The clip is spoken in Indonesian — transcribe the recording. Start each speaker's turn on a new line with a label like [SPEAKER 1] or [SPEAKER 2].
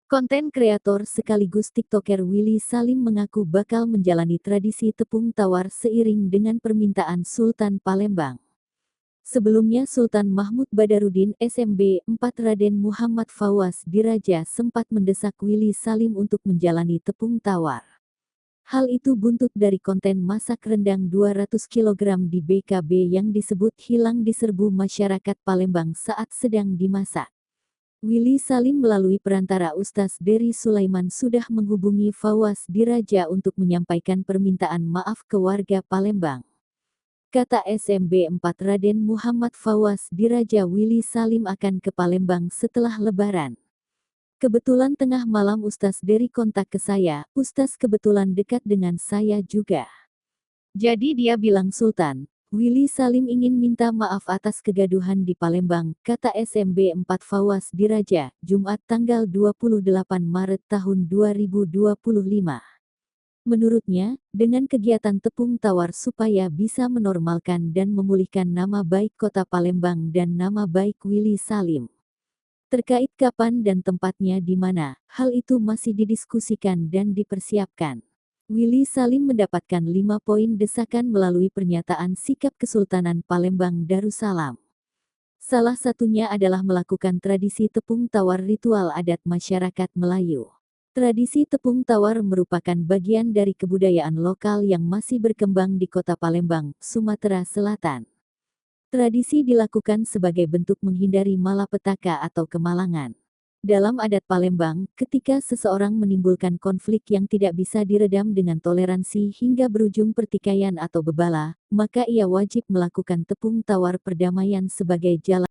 [SPEAKER 1] Konten kreator sekaligus TikToker Willy Salim mengaku bakal menjalani tradisi tepung tawar seiring dengan permintaan Sultan Palembang. Sebelumnya Sultan Mahmud Badarudin SMB 4 Raden Muhammad Fawaz Diraja sempat mendesak Willy Salim untuk menjalani tepung tawar. Hal itu buntut dari konten masak rendang 200 kg di BKB yang disebut hilang di serbu masyarakat Palembang saat sedang dimasak. Willy Salim melalui perantara Ustaz Dery Sulaiman sudah menghubungi Fawaz Diraja untuk menyampaikan permintaan maaf ke warga Palembang. Kata SMB 4 Raden Muhammad Fawaz Diraja, Willy Salim akan ke Palembang setelah Lebaran. Kebetulan tengah malam Ustaz Dery kontak ke saya, Ustaz kebetulan dekat dengan saya juga. Jadi dia bilang Sultan, Willy Salim ingin minta maaf atas kegaduhan di Palembang, kata SMB 4 Fawaz Diraja, Jumat tanggal 28 Maret tahun 2025. Menurutnya, dengan kegiatan tepung tawar supaya bisa menormalkan dan memulihkan nama baik kota Palembang dan nama baik Willy Salim. Terkait kapan dan tempatnya di mana, hal itu masih didiskusikan dan dipersiapkan. Willy Salim mendapatkan 5 poin desakan melalui pernyataan sikap Kesultanan Palembang Darussalam. Salah satunya adalah melakukan tradisi tepung tawar ritual adat masyarakat Melayu. Tradisi tepung tawar merupakan bagian dari kebudayaan lokal yang masih berkembang di kota Palembang, Sumatera Selatan. Tradisi dilakukan sebagai bentuk menghindari malapetaka atau kemalangan. Dalam adat Palembang, ketika seseorang menimbulkan konflik yang tidak bisa diredam dengan toleransi hingga berujung pertikaian atau bebala, maka ia wajib melakukan tepung tawar perdamaian sebagai jalan